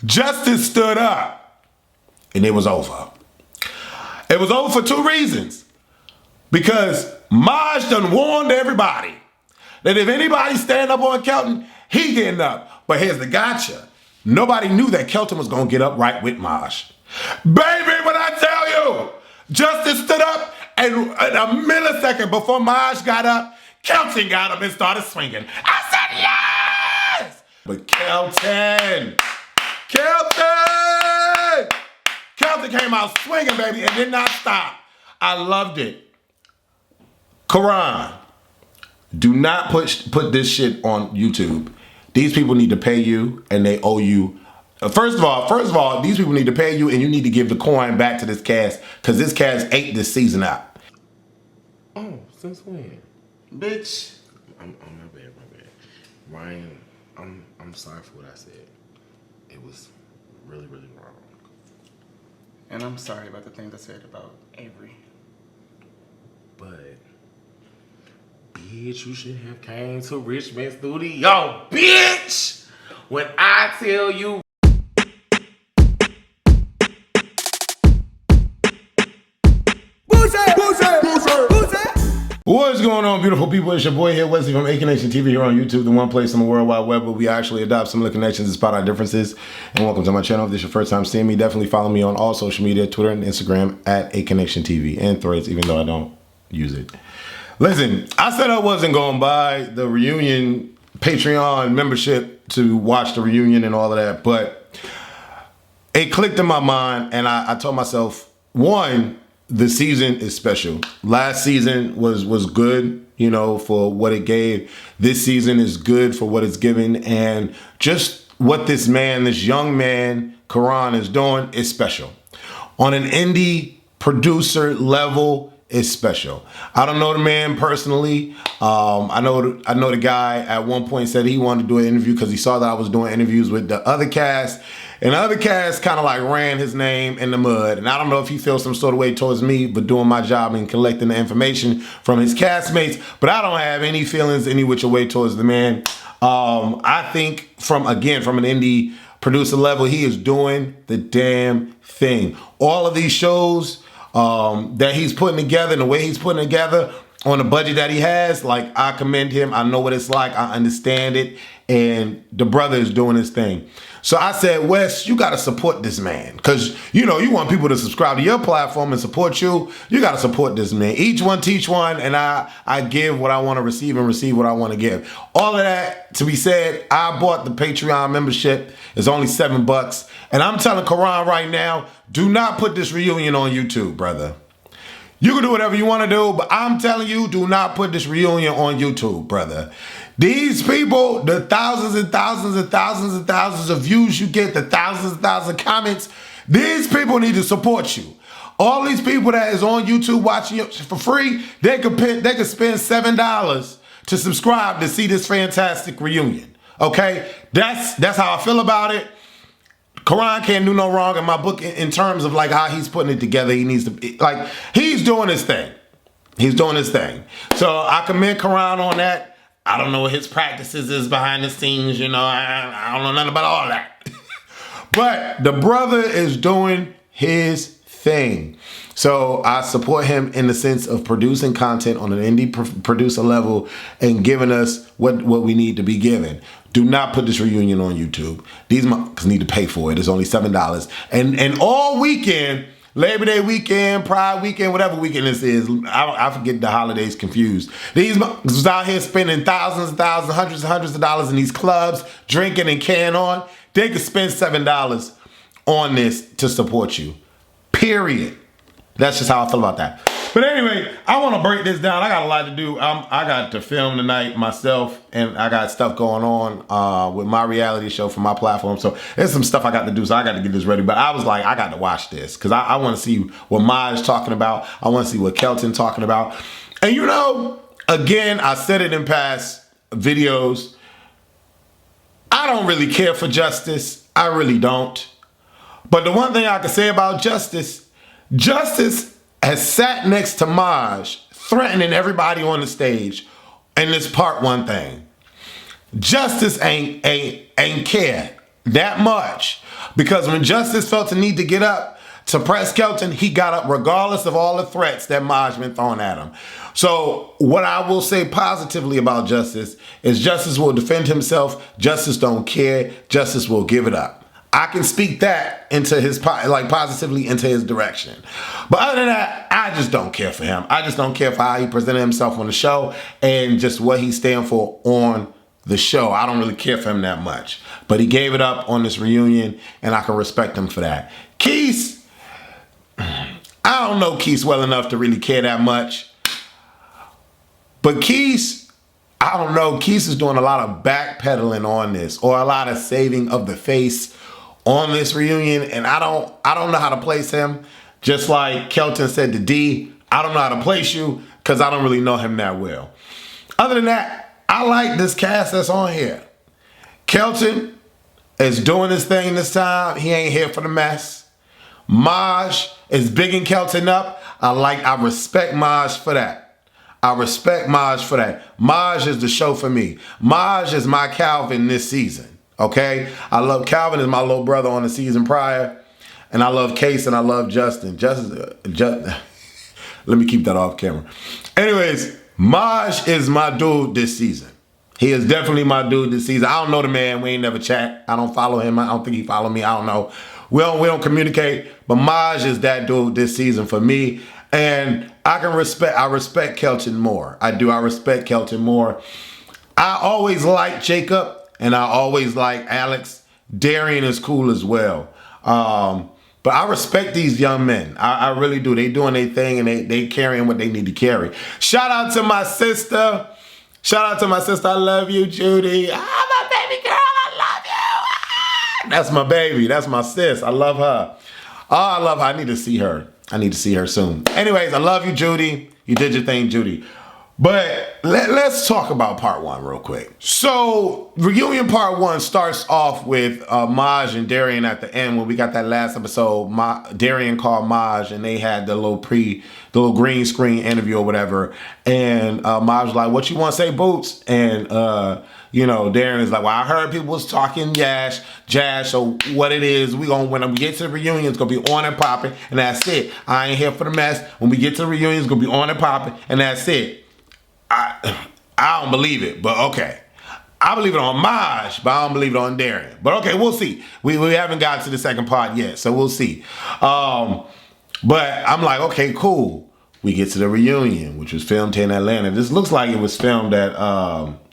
Justice stood up and it was over. It was over for two reasons. Because Maj done warned everybody that if anybody stand up on Kelton, he getting up. But here's the gotcha. Nobody knew that Kelton was going to get up right with Maj. Baby, when I tell you, Justice stood up and a millisecond before Maj got up, Kelton got up and started swinging. I said yes! But Kelton came out swinging, baby, and did not stop. I loved it. Karon, do not put this shit on YouTube. These people need to pay you and they owe you. First of all, these people need to pay you and you need to give the coin back to this cast because this cast ate this season out. Oh, since when? Bitch. I'm my bad. Ryan, I'm sorry for what I said. It was really, really wrong. And I'm sorry about the things I said about Avery. But bitch, you should have came to Richmond Studio, bitch! When I tell you. What's going on, beautiful people? It's your boy here, Wesley from A-Connection TV here on YouTube, the one place on the World Wide Web where we actually adopt similar connections despite our differences. And welcome to my channel. If this is your first time seeing me, definitely follow me on all social media, Twitter and Instagram at A-Connection TV and Threads, even though I don't use it. Listen, I said I wasn't going to buy the reunion Patreon membership to watch the reunion and all of that, but it clicked in my mind and I told myself, one, the season is special. Last season was good, you know, for what it gave. This season is good for what it's given. And just what this young man, Karon, is doing is special. On an indie producer level, it's special. I don't know the man personally. I know the guy at one point said he wanted to do an interview because he saw that I was doing interviews with the other cast. And the other cast kind of like ran his name in the mud. And I don't know if he feels some sort of way towards me, but doing my job and collecting the information from his castmates. But I don't have any feelings any which way towards the man. I think from an indie producer level, he is doing the damn thing. All of these shows that he's putting together and the way he's putting together on the budget that he has, like, I commend him. I know what it's like. I understand it. And the brother is doing his thing. So I said, Wes, you got to support this man. Because, you know, you want people to subscribe to your platform and support you. You got to support this man. Each one teach one. And I give what I want to receive and receive what I want to give. All of that to be said, I bought the Patreon membership. It's only $7. And I'm telling Karon right now, do not put this reunion on YouTube, brother. You can do whatever you want to do, but I'm telling you, do not put this reunion on YouTube, brother. These people, the thousands and thousands and thousands and thousands of views you get, the thousands and thousands of comments, these people need to support you. All these people that is on YouTube watching you for free, they could spend $7 to subscribe to see this fantastic reunion. Okay? That's how I feel about it. Karon can't do no wrong in my book in terms of like how he's putting it together. He needs to, like, he's doing his thing. He's doing his thing. So I commend Karon on that. I don't know what his practices is behind the scenes, you know. I don't know nothing about all that. But the brother is doing his thing. So I support him in the sense of producing content on an indie producer level and giving us what we need to be given. Do not put this reunion on YouTube. These motherfuckers need to pay for it. It's only $7. And all weekend, Labor Day weekend, Pride weekend, whatever weekend this is, I forget the holidays confused. These motherfuckers out here spending thousands and thousands, hundreds and hundreds of dollars in these clubs, drinking and carrying on. They could spend $7 on this to support you. Period. That's just how I feel about that. But anyway, I want to break this down. I got a lot to do. I got to film tonight myself, and I got stuff going on with my reality show for my platform. So there's some stuff I got to do, so I got to get this ready. But I was like, I got to watch this because I want to see what Maj talking about. I want to see what Kelton talking about. And you know, again, I said it in past videos. I don't really care for Justice. I really don't. But the one thing I can say about Justice has sat next to Maj, threatening everybody on the stage. And this part one thing. Justice ain't care. that much. Because when Justice felt the need to get up to press Kelton, he got up regardless of all the threats that Maj been throwing at him. So what I will say positively about Justice is Justice will defend himself. Justice don't care. Justice will give it up. I can speak that into his, like, positively into his direction. But other than that, I just don't care for him. I just don't care for how he presented himself on the show and just what he stands for on the show. I don't really care for him that much. But he gave it up on this reunion, and I can respect him for that. Keith, I don't know Keith well enough to really care that much. But Keith, I don't know. Keith is doing a lot of backpedaling on this, or a lot of saving of the face on this reunion, and I don't know how to place him. Just like Kelton said to D, I don't know how to place you because I don't really know him that well. Other than that, I like this cast that's on here. Kelton is doing his thing this time. He ain't here for the mess. Maj is bigging Kelton up. I respect Maj for that. I respect Maj for that. Maj is the show for me. Maj is my Calvin this season. Okay, I love Calvin is my little brother on the season prior, and I love Case and I love Justin. Let me keep that off camera. Anyways, Maj is my dude this season. He is definitely my dude this season. I don't know the man. We ain't never chat. I don't follow him. I don't think he follow me. I don't know. We don't communicate. But Maj is that dude this season for me, and I respect Kelton more. I do. I respect Kelton more. I always liked Jacob. And I always like Alex. Darian is cool as well. But I respect these young men. I really do. They doing their thing and they carrying what they need to carry. Shout out to my sister. Shout out to my sister. I love you, Judy. Ah, my baby girl. I love you. Ah, that's my baby. That's my sis. I love her. Oh, I love her. I need to see her. I need to see her soon. Anyways, I love you, Judy. You did your thing, Judy. But let's talk about part one real quick. So reunion part one starts off with Maj and Darian at the end. When we got that last episode, Darian called Maj and they had the little green screen interview or whatever. And Maj was like, "What you want to say, Boots?" And Darian is like, "Well, I heard people was talking jazz. So what it is, when we get to the reunion, it's gonna be on and popping, and that's it. I ain't here for the mess. When we get to the reunion, it's gonna be on and popping, and that's it." I don't believe it, but okay. I believe it on Maj, but I don't believe it on Darian. But okay, we'll see. We haven't got to the second part yet, so we'll see. But I'm like, okay, cool. We get to the reunion, which was filmed here in Atlanta. This looks like it was filmed at,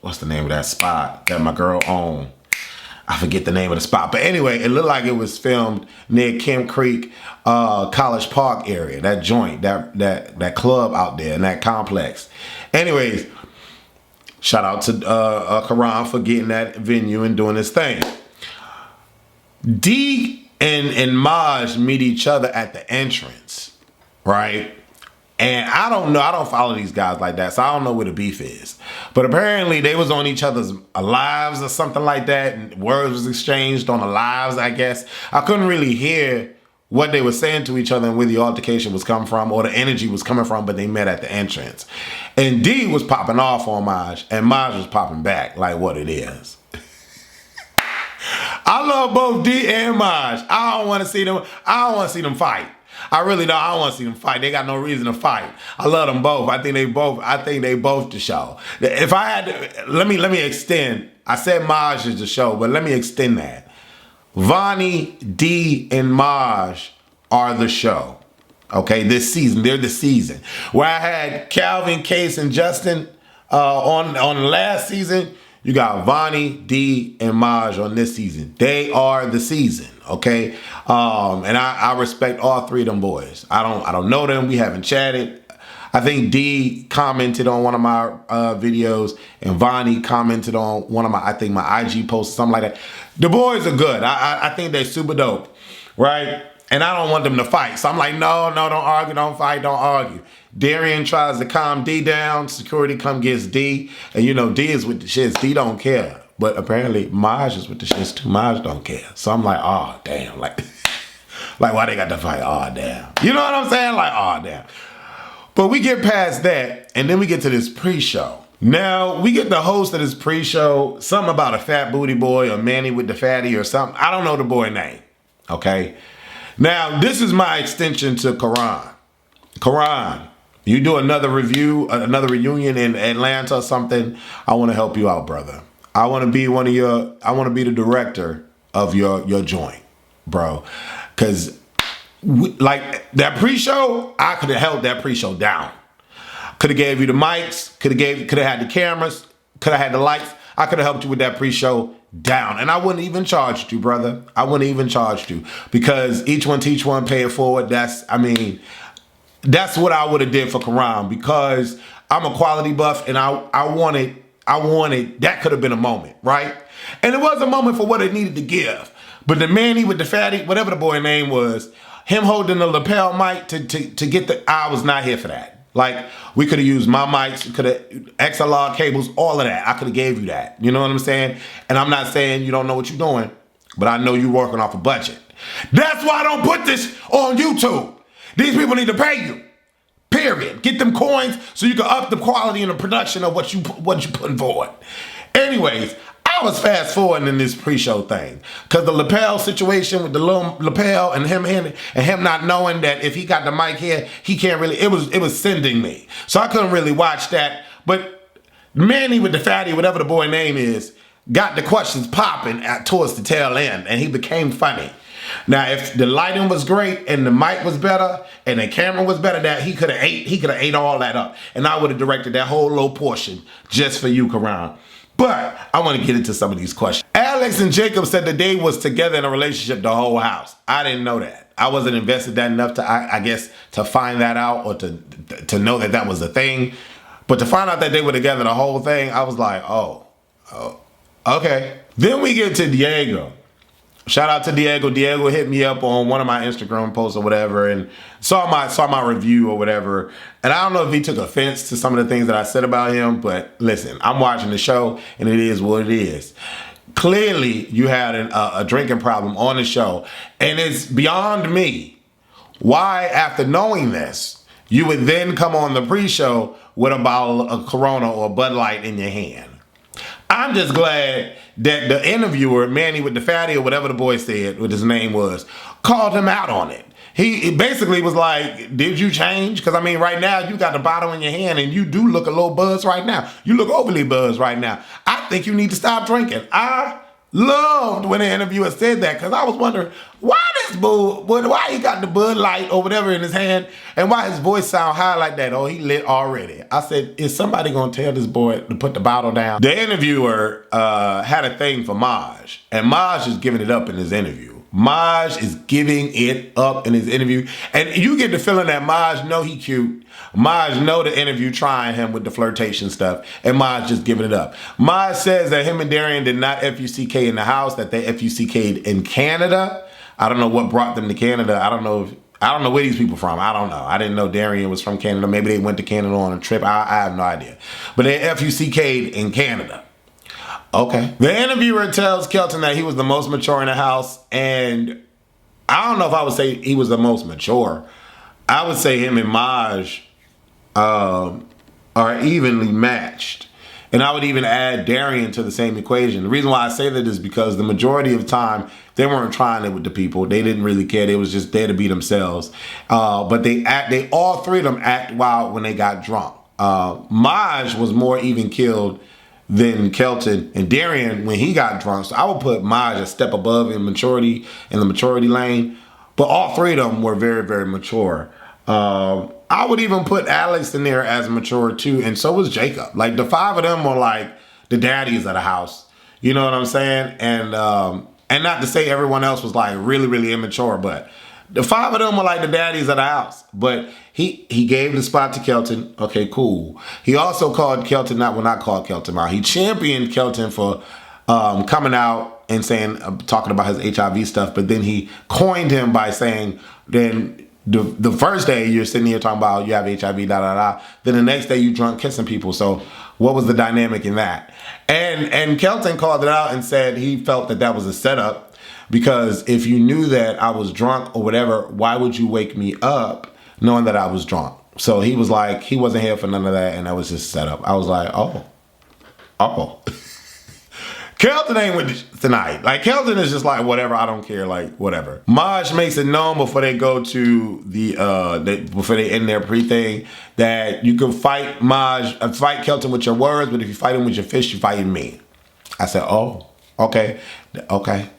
what's the name of that spot that my girl owned? I forget the name of the spot. But anyway, it looked like it was filmed near Kemp Creek, College Park area. That joint, that club out there in that complex. Anyways, shout out to Karon for getting that venue and doing his thing. D and Maj meet each other at the entrance, right? And I don't know. I don't follow these guys like that, so I don't know where the beef is. But apparently they was on each other's lives or something like that, and words was exchanged on the lives, I guess. I couldn't really hear what they were saying to each other and where the altercation was coming from or the energy was coming from, but they met at the entrance. And D was popping off on Maj, and Maj was popping back like what it is. I love both D and Maj. I don't want to see them fight. I really don't. I don't want to see them fight. They got no reason to fight. I love them both. I think they both the show. If I had to, let me extend. I said Maj is the show, but let me extend that. Vonnie, D, and Maj are the show. Okay, this season. They're the season. Where I had Calvin, Case, and Justin on the last season, you got Vonnie, D, and Maj on this season. They are the season, okay? And I respect all three of them boys. I don't know them. We haven't chatted. I think D commented on one of my videos, and Vonnie commented on one of my IG posts, something like that. The boys are good. I think they're super dope, right? And I don't want them to fight. So I'm like, no, don't argue, don't fight, don't argue. Darian tries to calm D down. Security come gets D. And D is with the shits. D don't care. But apparently Maj is with the shits too. Maj don't care. So I'm like, oh, damn. Like why they got to fight? Oh, damn. You know what I'm saying? Like, oh, damn. But we get past that, and then we get to this pre-show. Now, we get the host of this pre-show, something about a fat booty boy or Manny with the fatty or something. I don't know the boy name, okay? Now, this is my extension to Karon. Karon, you do another review, another reunion in Atlanta or something, I want to help you out, brother. I want to be the director of your joint, bro. Because, like, that pre-show, I could have held that pre-show down. Could have gave you the mics, could have had the cameras, could have had the lights. I could have helped you with that pre-show down. And I wouldn't even charged you, brother. I wouldn't even charged you. Because each one teach one, pay it forward. That's what I would have did for Karon, because I'm a quality buff and I wanted, that could have been a moment, right? And it was a moment for what it needed to give. But the Manny with the fatty, whatever the boy name was, him holding the lapel mic to get I was not here for that. Like, we could have used my mics, could have XLR cables, all of that. I could have gave you that. You know what I'm saying? And I'm not saying you don't know what you're doing, but I know you're working off a budget. That's why I don't put this on YouTube. These people need to pay you. Period. Get them coins so you can up the quality and the production of what you putting forward. Anyways, I was fast forwarding in this pre-show thing because the lapel situation with the little lapel and him not knowing that if he got the mic here, he can't really. It was sending me, so I couldn't really watch that. But Manny with the fatty, whatever the boy name is, got the questions popping towards the tail end, and he became funny. Now, if the lighting was great and the mic was better and the camera was better, that he could have ate all that up, and I would have directed that whole low portion just for you, Karon. But I want to get into some of these questions. Alex and Jacob said that they was together in a relationship the whole house. I didn't know that. I wasn't invested that enough to, I guess, to find that out or to know that was a thing. But to find out that they were together the whole thing, I was like, oh, okay. Then we get to Diego. Shout out to Diego. Diego hit me up on one of my Instagram posts or whatever and saw my review or whatever. And I don't know if he took offense to some of the things that I said about him, but listen, I'm watching the show and it is what it is. Clearly, you had a drinking problem on the show, and it's beyond me why, after knowing this, you would then come on the pre-show with a bottle of Corona or Bud Light in your hand. I'm just glad that the interviewer, Manny with the fatty or whatever the boy said, what his name was, called him out on it. He basically was like, did you change? Because, I mean, right now, you got the bottle in your hand and you do look a little buzzed right now. You look overly buzzed right now. I think you need to stop drinking. I loved when the interviewer said that because I was wondering, why he got the Bud Light or whatever in his hand and why his voice sound high like that? Oh, he lit already. I said, is somebody going to tell this boy to put the bottle down? The interviewer had a thing for Maj, and Maj is giving it up in his interview. Maj is giving it up in his interview. And you get the feeling that Maj know he cute. Maj know the interview trying him with the flirtation stuff. And Maj just giving it up. Maj says that him and Darian did not FUCK in the house, that they FUCK'd in Canada. I don't know what brought them to Canada. I don't know where these people from. I don't know. I didn't know Darian was from Canada. Maybe they went to Canada on a trip. I have no idea. But they FUCK'd in Canada. Okay. The interviewer tells Kelton that he was the most mature in the house, and I don't know if I would say he was the most mature. I would say him and Maj are evenly matched. And I would even add Darian to the same equation. The reason why I say that is because the majority of the time, they weren't trying it with the people. They didn't really care. They was just there to be themselves. But they all three of them act wild when they got drunk. Maj was more even killed than Kelton and Darian when he got drunk. So I would put Maj a step above in maturity, in the maturity lane. But all three of them were very, very mature. I would even put Alex in there as mature too, and so was Jacob. Like, the five of them were like the daddies of the house. You know what I'm saying? And not to say everyone else was like really, really immature, but the five of them were like the daddies of the house. But he gave the spot to Kelton. Okay, cool. He also called Kelton not called Kelton out. He championed Kelton for coming out and saying, talking about his HIV stuff, but then he coined him by saying, then the first day you're sitting here talking about you have HIV, then the next day you drunk kissing people. So what was the dynamic in that? And Kelton called it out and said he felt that was a setup, because if you knew that I was drunk or whatever, why would you wake me up knowing that I was drunk? So he was like, he wasn't here for none of that, and that was just set up. I was like, oh. Kelton ain't with tonight. Like, Kelton is just like, whatever, I don't care, like, whatever. Maj makes it known before they go to the, before they end their pre-thing, that you can fight fight Kelton with your words, but if you fight him with your fist, you fighting me. I said, oh, okay,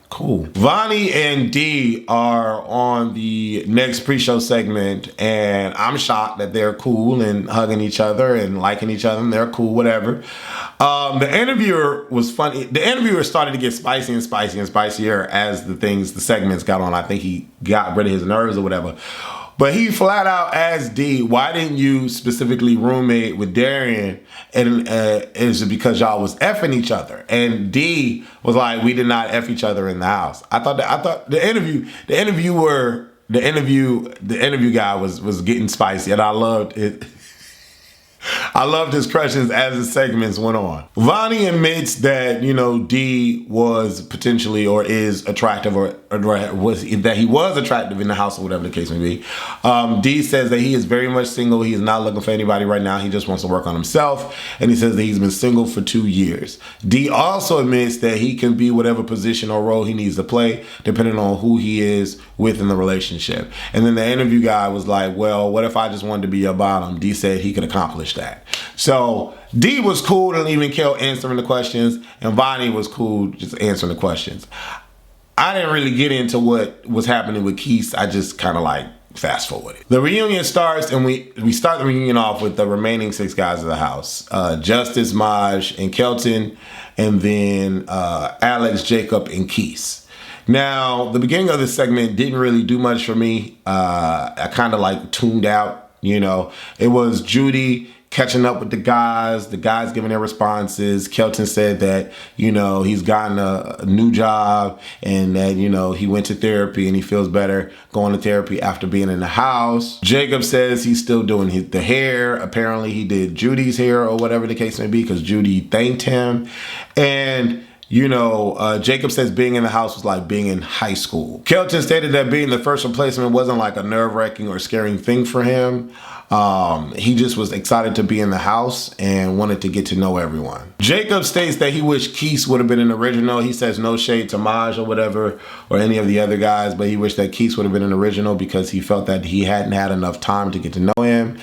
cool. Vonnie and Dee are on the next pre-show segment, and I'm shocked that they're cool and hugging each other and liking each other, and they're cool, whatever. The interviewer was funny. The interviewer started to get spicy and spicy and spicier as the segments got on. I think he got rid of his nerves or whatever. But he flat out asked Dee, why didn't you specifically roommate with Darian? And is it because y'all was effing each other? And Dee was like, we did not eff each other in the house. I thought the interview guy was getting spicy, and I loved it. I loved his questions as the segments went on. Vonnie admits that, Dee was potentially or is attractive or that he was attractive in the house or whatever the case may be. Dee says that he is very much single. He is not looking for anybody right now. He just wants to work on himself. And he says that he's been single for 2 years. Dee also admits that he can be whatever position or role he needs to play, depending on who he is with in the relationship. And then the interview guy was like, well, what if I just wanted to be your bottom? Dee said he could accomplish that. So Dee was cool to even Kel answering the questions, and Vonnie was cool just answering the questions. I didn't really get into what was happening with Keith. I just kind of like fast forwarded. The reunion starts, and we start the reunion off with the remaining 6 guys of the house. Justice, Maj, and Kelton, and then Alex, Jacob, and Keith. Now, the beginning of this segment didn't really do much for me. I kind of like tuned out, It was Judy catching up with the guys giving their responses. Kelton said that, he's gotten a new job and that, he went to therapy and he feels better going to therapy after being in the house. Jacob says he's still doing the hair. Apparently he did Judy's hair or whatever the case may be because Judy thanked him. And Jacob says being in the house was like being in high school. Kelton stated that being the first replacement wasn't like a nerve-wracking or scaring thing for him. He just was excited to be in the house and wanted to get to know everyone. Jacob states that he wished Keith would have been an original. He says no shade to Maj or whatever, or any of the other guys, but he wished that Keith would have been an original because he felt that he hadn't had enough time to get to know him.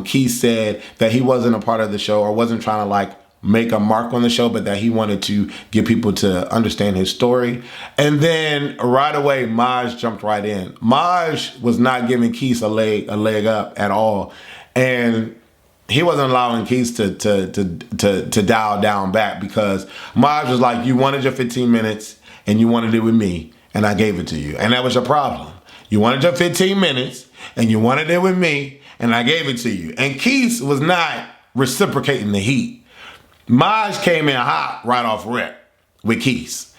Keith said that he wasn't a part of the show or wasn't trying to make a mark on the show, but that he wanted to get people to understand his story. And then right away, Maj jumped right in. Maj was not giving Keith a leg up at all. And he wasn't allowing Keith to dial down back because Maj was like, you wanted your 15 minutes and you wanted it with me and I gave it to you. And that was your problem. You wanted your 15 minutes and you wanted it with me and I gave it to you. And Keith was not reciprocating the heat. Maj came in hot right off rip with Keith.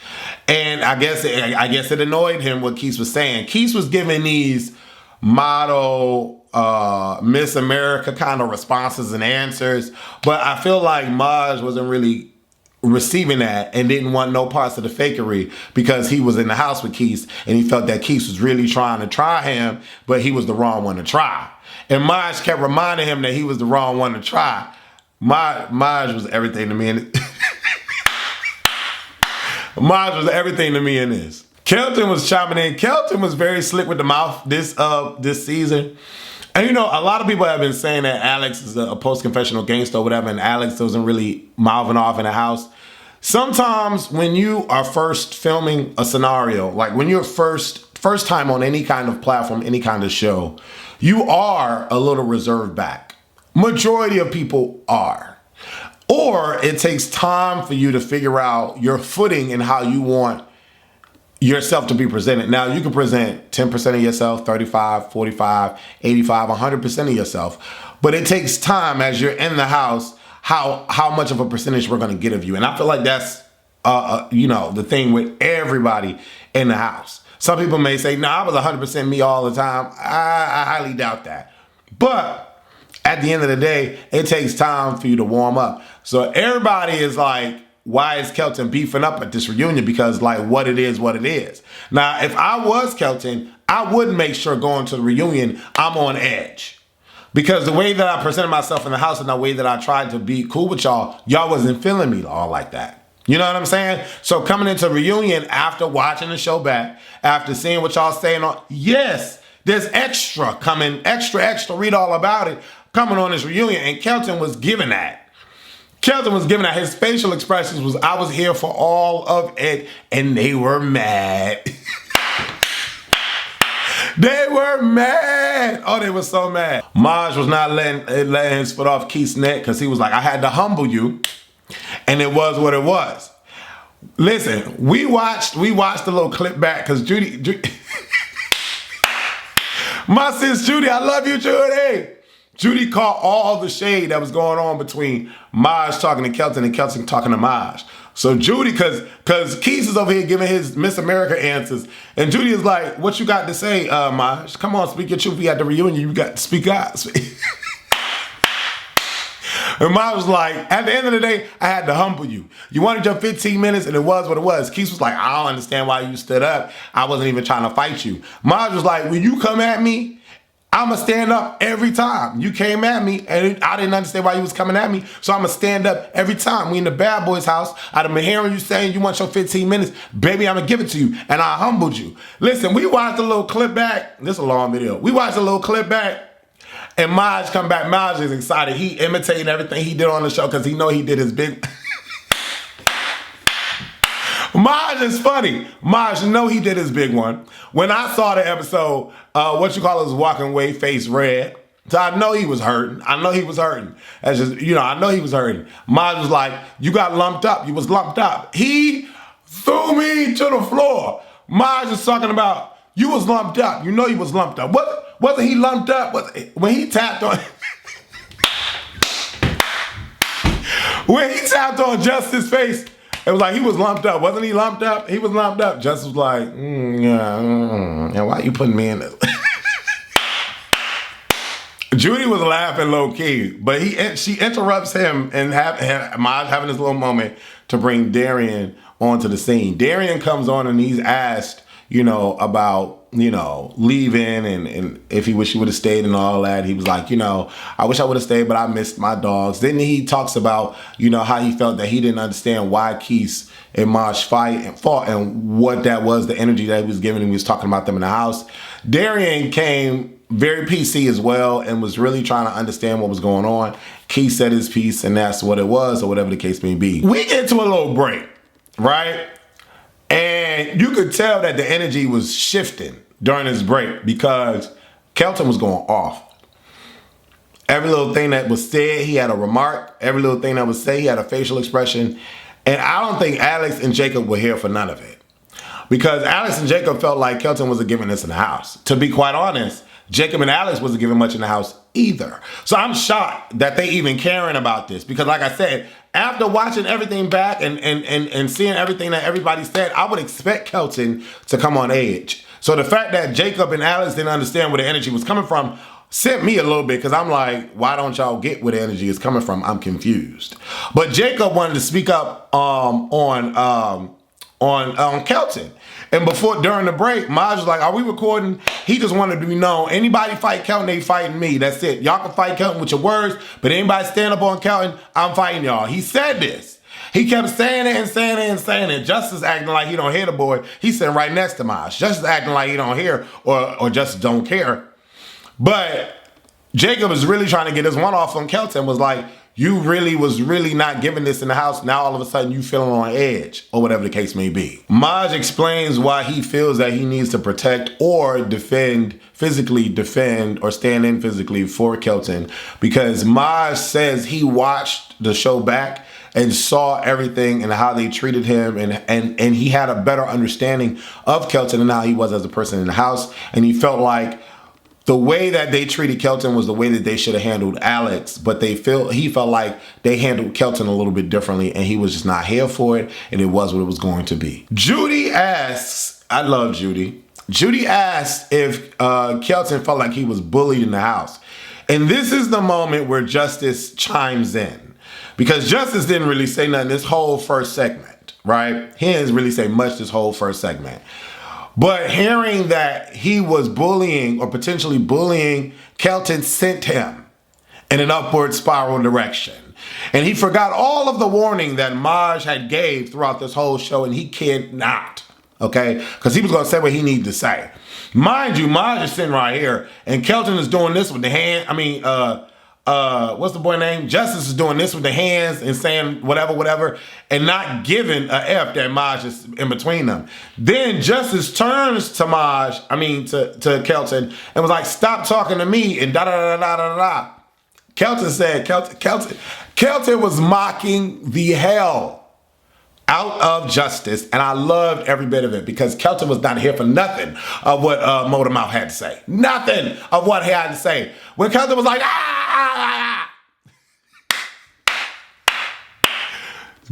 And I guess it annoyed him what Keith was saying. Keith was giving these model Miss America kind of responses and answers, but I feel like Maj wasn't really receiving that and didn't want no parts of the fakery because he was in the house with Keith and he felt that Keith was really trying to try him, but he was the wrong one to try. And Maj kept reminding him that he was the wrong one to try. Maj was everything to me in Maj was everything to me in this. Kelton was chiming in. Kelton was very slick with the mouth this season. And a lot of people have been saying that Alex is a post-confessional gangster or whatever, and Alex wasn't really mouthing off in the house. Sometimes when you are first filming a scenario, like when you're first time on any kind of platform, any kind of show, you are a little reserved back. Majority of people are. Or it takes time for you to figure out your footing and how you want yourself to be presented. Now, you can present 10% of yourself, 35, 45, 85, 100% of yourself. But it takes time as you're in the house, how much of a percentage we're going to get of you. And I feel like that's, the thing with everybody in the house. Some people may say, I was 100% me all the time. I highly doubt that. But at the end of the day, it takes time for you to warm up. So everybody is like, why is Kelton beefing up at this reunion? Because what it is. Now, if I was Kelton, I would make sure going to the reunion, I'm on edge. Because the way that I presented myself in the house and the way that I tried to be cool with y'all, y'all wasn't feeling me all like that. You know what I'm saying? So coming into reunion after watching the show back, after seeing what y'all saying on, yes, there's extra coming, extra, read all about it, coming on this reunion. And Kelton was giving that. Kelton was giving that. His facial expressions was, I was here for all of it, and they were mad. They were mad. Oh, they were so mad. Maj was not letting his foot off Keith's neck because he was like, I had to humble you, and it was what it was. Listen, we watched a little clip back because Judy my sis Judy, I love you, Judy. Judy caught all the shade that was going on between Maj talking to Kelton and Kelton talking to Maj. So Judy, cause Keith is over here giving his Miss America answers, and Judy is like, "What you got to say, Maj? Come on, speak your truth. We at the reunion. You got to speak out." And Maj was like, "At the end of the day, I had to humble you. You wanted your 15 minutes, and it was what it was." Keith was like, "I don't understand why you stood up. I wasn't even trying to fight you." Maj was like, "When you come at me, I'ma stand up every time. You came at me and I didn't understand why you was coming at me, so I'ma stand up every time. We in the bad boy's house. I'd have been hearing you saying you want your 15 minutes. Baby, I'ma give it to you. And I humbled you." Listen, we watched a little clip back. This is a long video. We watched a little clip back and Maj come back. Maj is excited. He imitating everything he did on the show because he know he did his big... Maj is funny. Maj know he did his big one. When I saw the episode, was walking away, face red. So I know he was hurting. I know he was hurting. That's just, I know he was hurting. Maj was like, "You got lumped up. You was lumped up." He threw me to the floor. Maj is talking about, you was lumped up. You know you was lumped up. Wasn't he lumped up? When he tapped on... when he tapped on Justice's face, it was like he was lumped up. Wasn't he lumped up? He was lumped up. Justice was like, and why you putting me in this? Judy was laughing low key, but she interrupts him and Maj having this little moment to bring Darian onto the scene. Darian comes on and he's asked, about, leaving and if he wish he would have stayed and all that. He was like, "I wish I would have stayed, but I missed my dogs." Then he talks about, how he felt that he didn't understand why Keith and Maj fought and what that was, the energy that he was giving. He was talking about them in the house. Darian came very PC as well and was really trying to understand what was going on. Keith said his piece and that's what it was, or whatever the case may be. We get to a little break, right? And you could tell that the energy was shifting during this break because Kelton was going off. Every little thing that was said, he had a remark. Every little thing that was said, he had a facial expression. And I don't think Alex and Jacob were here for none of it. Because Alex and Jacob felt like Kelton wasn't giving this in the house. To be quite honest, Jacob and Alex wasn't giving much in the house either. So I'm shocked that they even caring about this. Because like I said, after watching everything back and seeing everything that everybody said, I would expect Kelton to come on edge. So the fact that Jacob and Alex didn't understand where the energy was coming from sent me a little bit, because I'm like, why don't y'all get where the energy is coming from? I'm confused. But Jacob wanted to speak up on Kelton. And during the break, Maj was like, "Are we recording?" He just wanted to be known. Anybody fight Kelton, they fighting me. That's it. Y'all can fight Kelton with your words, but anybody stand up on Kelton, I'm fighting y'all. He said this. He kept saying it and saying it and saying it. Justice acting like he don't hear the boy. He's sitting right next to Maj. Justice acting like he don't hear or Justice don't care. But Jacob is really trying to get his one off on Kelton. Was like, you was really not giving this in the house. Now all of a sudden you feeling on edge, or whatever the case may be. Maj explains why he feels that he needs to protect or physically defend or stand in physically for Kelton, because Maj says he watched the show back and saw everything and how they treated him, and he had a better understanding of Kelton and how he was as a person in the house, and he felt like the way that they treated Kelton was the way that they should have handled Alex, but he felt like they handled Kelton a little bit differently, and he was just not here for it, and it was what it was going to be. Judy asks, I love Judy. Judy asked if Kelton felt like he was bullied in the house. And this is the moment where Justice chimes in, because Justice didn't really say nothing this whole first segment, right? He didn't really say much this whole first segment. But hearing that he was bullying or potentially bullying, Kelton sent him in an upward spiral direction. And he forgot all of the warning that Maj had gave throughout this whole show, and he cared not, okay? Because he was going to say what he needed to say. Mind you, Maj is sitting right here, and Kelton is doing this with the hand. I mean, what's the boy name? Justice is doing this with the hands and saying whatever, and not giving a F that Maj is in between them. Then Justice turns to to Kelton and was like, stop talking to me, and da-da-da-da-da-da. Kelton said, Kelton was mocking the hell out of Justice, and I loved every bit of it because Kelton was not here for nothing of what Motormouth had to say. Nothing of what he had to say. When Kelton was like,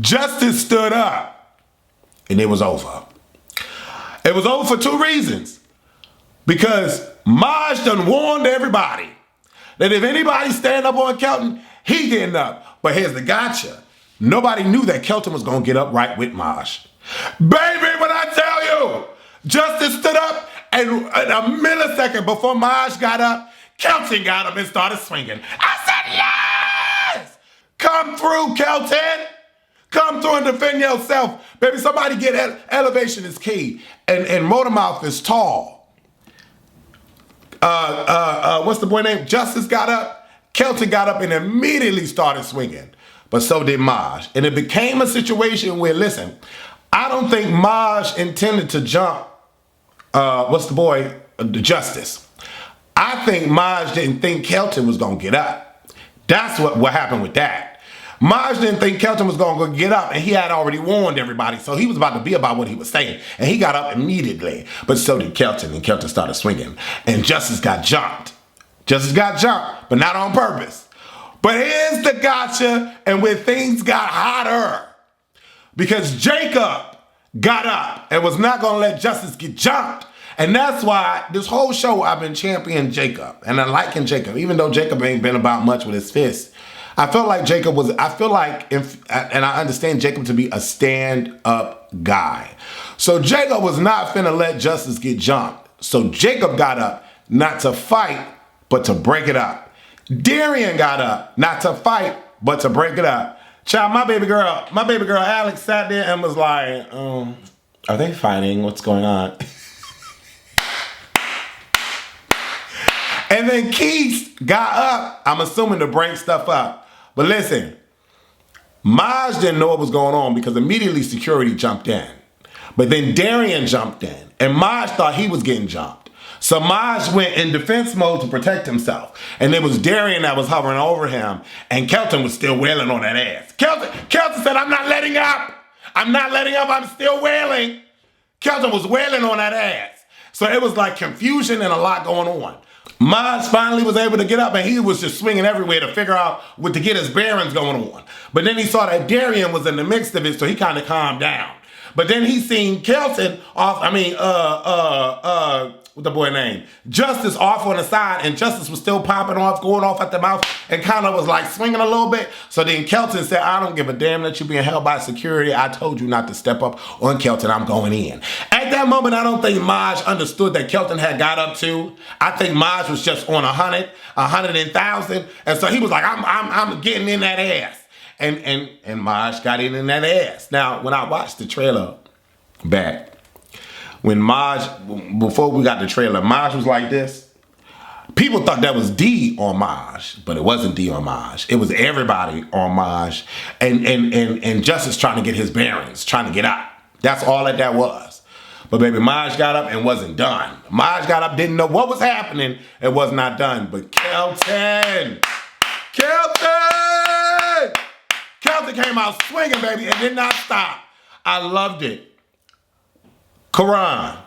Justice stood up, and it was over. It was over for two reasons. Because Maj done warned everybody that if anybody stand up on Kelton, he getting up. But here's the gotcha. Nobody knew that Kelton was going to get up right with Maj. Baby, when I tell you, Justice stood up, and a millisecond before Maj got up, Kelton got up and started swinging. I said, yes! Come through, Kelton! Come through and defend yourself. Baby, somebody get elevation is key. And Motormouth is tall. What's the boy name? Justice got up. Kelton got up and immediately started swinging. But so did Maj. And it became a situation where, listen, I don't think Maj intended to jump, the Justice. I think Maj didn't think Kelton was going to get up. That's what happened with that. Maj didn't think Kelton was going to get up, and he had already warned everybody, so he was about to be about what he was saying. And he got up immediately. But so did Kelton, and Kelton started swinging. And Justice got jumped. Justice got jumped, but not on purpose. But here's the gotcha, and where things got hotter. Because Jacob got up and was not going to let Justice get jumped. And that's why this whole show I've been championing Jacob. And I'm liking Jacob, even though Jacob ain't been about much with his fists. I felt like and I understand Jacob to be a stand-up guy. So Jacob was not finna let Justice get jumped. So Jacob got up, not to fight, but to break it up. Darian got up, not to fight, but to break it up. Child, my baby girl Alex sat there and was like, are they fighting? What's going on? And then Keith got up, I'm assuming to break stuff up. But listen, Maj didn't know what was going on because immediately security jumped in. But then Darian jumped in, and Maj thought he was getting jumped. So Maj went in defense mode to protect himself. And it was Darian that was hovering over him, and Kelton was still wailing on that ass. Kelton said, I'm not letting up. I'm not letting up. I'm still wailing. Kelton was wailing on that ass. So it was like confusion and a lot going on. Maj finally was able to get up, and he was just swinging everywhere to figure out what to get his bearings going on. But then he saw that Darian was in the midst of it, so he kind of calmed down. But then he seen Kelton off, what the boy name? Justice off on the side, and Justice was still popping off, going off at the mouth, and kind of was like swinging a little bit. So then Kelton said, I don't give a damn that you being held by security. I told you not to step up on Kelton. I'm going in. At that moment, I don't think Maj understood that Kelton had got up too. I think Maj was just on 100,000. And so he was like, I'm getting in that ass. And Maj got in that ass. Now, when I watched the trailer back, before we got the trailer, Maj was like this. People thought that was D on Maj, but it wasn't D on Maj. It was everybody on Maj, and Justice trying to get his bearings, trying to get up. That's all that was. But baby, Maj got up and wasn't done. Maj got up, didn't know what was happening, and was not done. But Kelton came out swinging, baby, and did not stop. I loved it. Karon,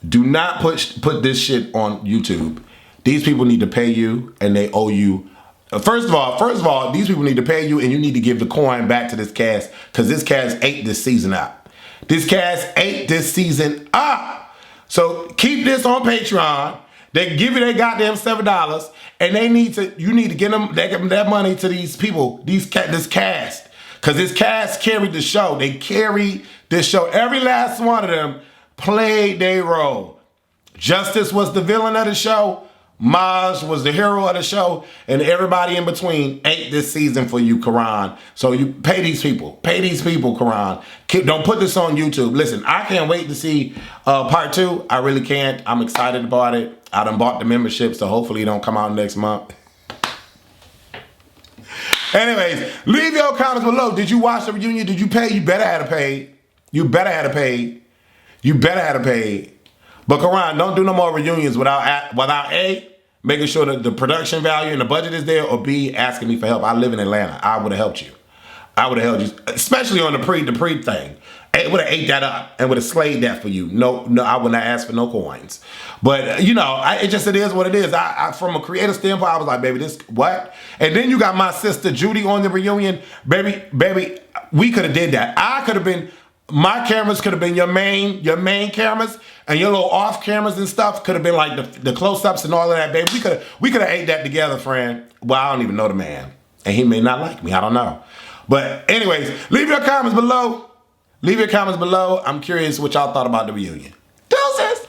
do not put this shit on YouTube. These people need to pay you, and they owe you. First of all, these people need to pay you, and you need to give the coin back to this cast, because this cast ate this season up. This cast ate this season up. So keep this on Patreon. They give you their goddamn $7, and you need to get them that money to these people, this cast. Because this cast carried the show. They carried this show. Every last one of them played their role. Justice was the villain of the show. Maj was the hero of the show, and everybody in between ate this season for you, Karon. So you pay these people. Pay these people, Karon. Don't put this on YouTube. Listen, I can't wait to see part 2. I really can't. I'm excited about it. I done bought the membership, so hopefully it don't come out next month. Anyways, leave your comments below. Did you watch the reunion? Did you pay? You better have paid. You better have paid. You better have paid. But Karon, don't do no more reunions without A, making sure that the production value and the budget is there, or B, asking me for help. I live in Atlanta. I would have helped you. I would have helped you, especially on the pre thing. It would have ate that up and would have slayed that for you. No, I would not ask for no coins. But you know, it is what it is. I from a creative standpoint, I was like, baby, this what? And then you got my sister Judy on the reunion, baby. We could have did that. I could have been. My cameras could have been your main cameras, and your little off cameras and stuff could have been like the close-ups and all of that, baby. We could have ate that together, friend. Well, I don't even know the man, and he may not like me. I don't know. But anyways, leave your comments below. Leave your comments below. I'm curious what y'all thought about the reunion.